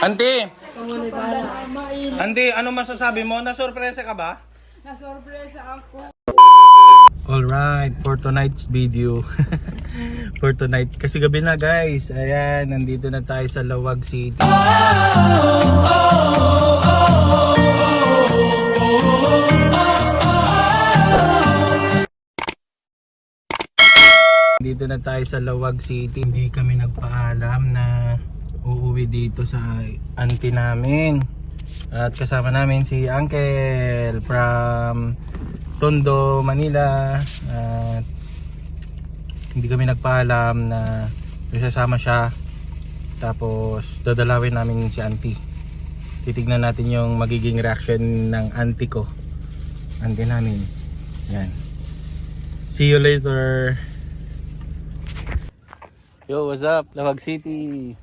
Auntie! Auntie, ano masasabi mo? Nasurpresa ka ba? Nasurpresa ako. Alright, for tonight's video. For tonight, kasi gabi na guys. Ayan, nandito na tayo sa Lawag City. Dito na tayo sa Lawag City. Hindi kami nagpaalam na uuwi dito sa auntie namin. At kasama namin si Uncle from Tondo, Manila. At hindi kami nagpaalam na sasama siya. Tapos dadalawin namin si auntie. Titignan natin yung magiging reaction ng auntie ko. Auntie namin. Yan. See you later. Yo, what's up? Lawag City.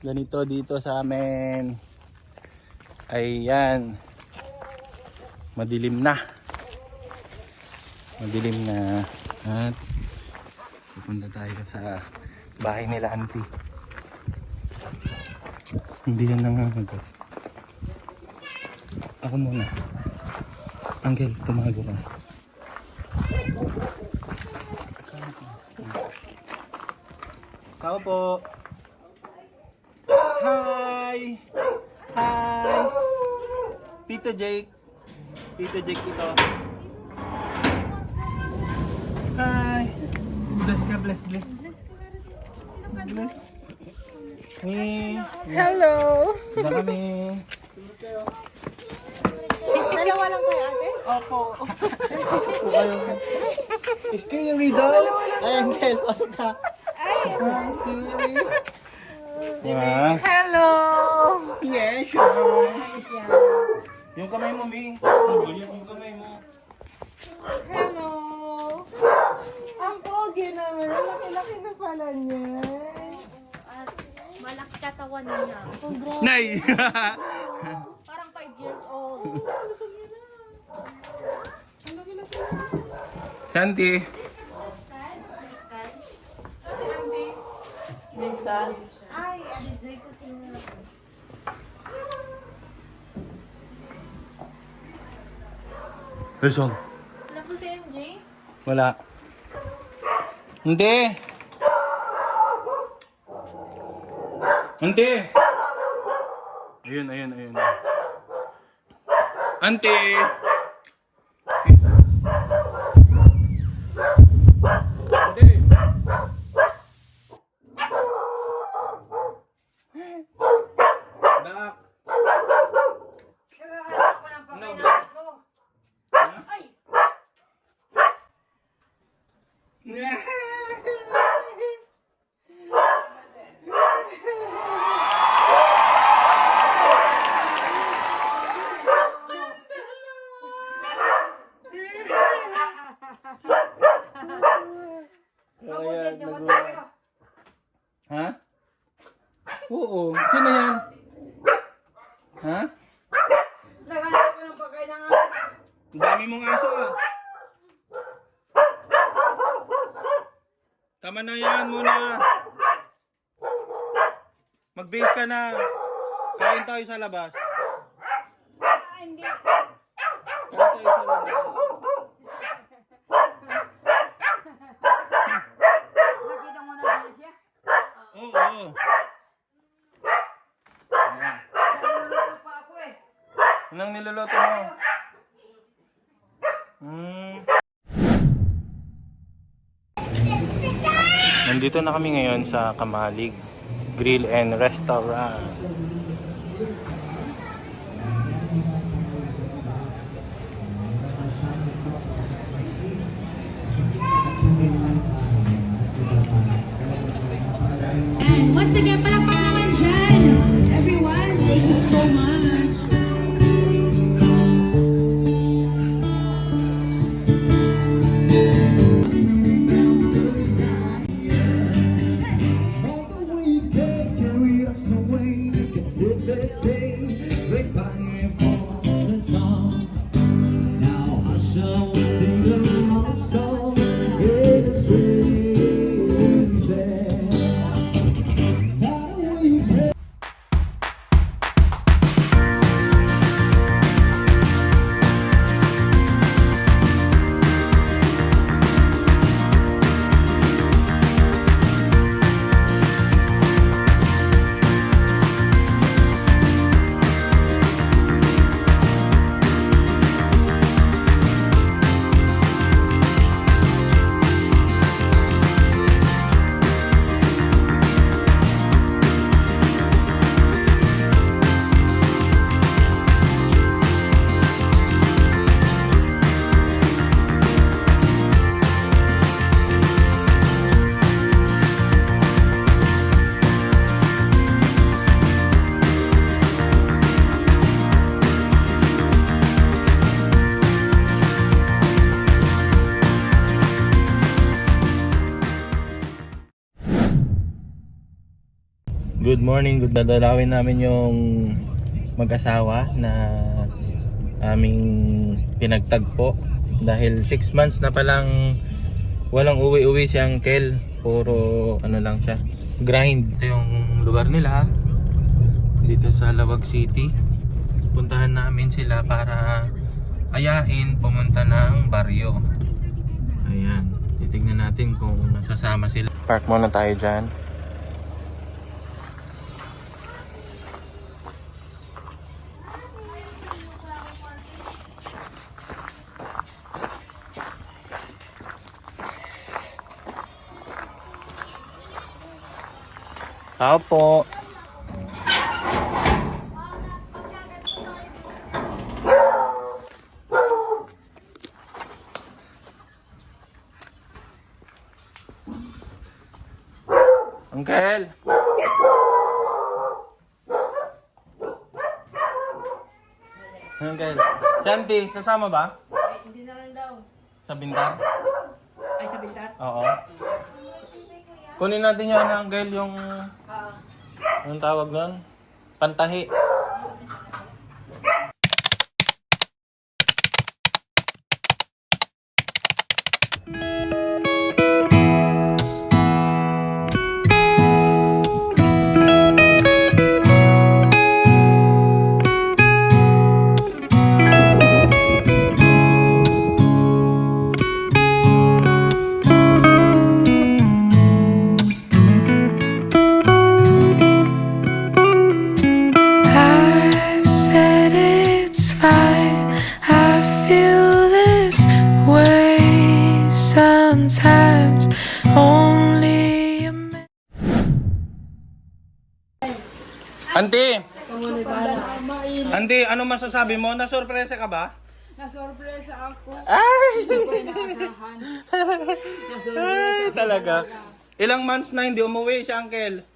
Ganito dito sa amin. Ayan. Madilim na. Madilim na. At pupunta tayo sa bahay nila auntie. Hindi yan nangangagat. Ako muna. Uncle, tumago ka. Tao po. Hi! Hi! Tito Jake. Tito Jake ito. Hi! Bless ka, bless. Bless. Ni. Hello! Ito kami. Dalawa lang kayo, ate? Opo. Opo kayo. Scary daw. Ay, Angel, pasok ka. Scary. Diba? Hello! Yes, sure. Yung kamay mo, Mi. Yung kamay mo. Hello! Ang pogi naman. Ang laki-laki na pala niya. Malaki katawan niya. Nay! Parang 5 years old. Santi. Ay, DJ ko sino. Wilson. Wala po si MJ? Wala. Hindi. Ante. Ayun. Ante. Ante. Dak. Ha? Oo. Sino yan? Ha? Naghanap ko ng pagkain ng aso. Ang dami mong aso ah. Tama na yan muna. Mag-base ka na. Kain tayo sa labas. Hindi. Kain tayo sa labas. Nakita mo na siya? Oo. Ayan. Nagluluto pa ako eh. Anong niluluto mo? Nandito na kami ngayon sa Kamalig Grill and Restaurant. And once again, palakpak naman dyan. Everyone, thank you so much. Now I shall sing a love song in a strange land. morning. Good dadalawin namin yung mag-asawa na aming pinagtagpo. Dahil 6 months na palang walang uwi-uwi si Uncle. Puro ano lang siya, grind. Ito yung lugar nila dito sa Lawag City. Puntahan namin sila para ayain pumunta ng baryo. Ayan, titignan natin kung nasasama sila. Park muna tayo dyan. Tao po. Uncle. Uncle. Shanti, kasama ba? Hindi na lang daw. Sa Bintar? Ay, sa bintar? Oo. Kunin natin yan, Uncle, yung... Anong tawag nun? Pantahi. I said it's fine. I feel this way sometimes. Only a minute. Auntie! Auntie, ano masasabi mo? Nasurpresa ka ba? Nasorpresa ako. Ay! Hindi ko inaasahan. Ay, talaga. Ilang months na hindi umuwi si Uncle?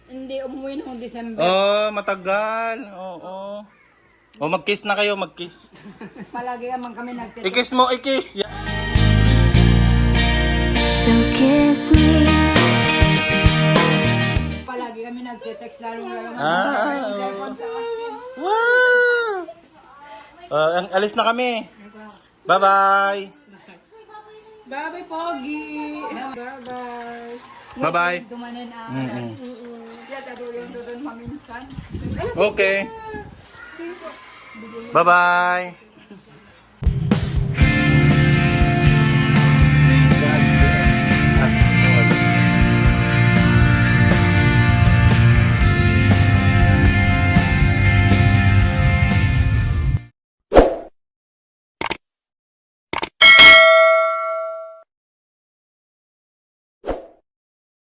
Hindi umuwi noong December. Oh, matagal. Oo. O mag-kiss na kayo, mag-kiss. Palagi naman kami nagtitik. I-kiss mo, i-kiss. Yeah. So kiss me. Palagi kami nagtitext lalong-lalo na Ah, yung cellphone sa akin. Wow! Alis na kami. Bye-bye. Bye-bye, Pogi! Bye-bye! Bye-bye. Tumanin ang kaya tatulong doon maminsan. Okay. Bye-bye.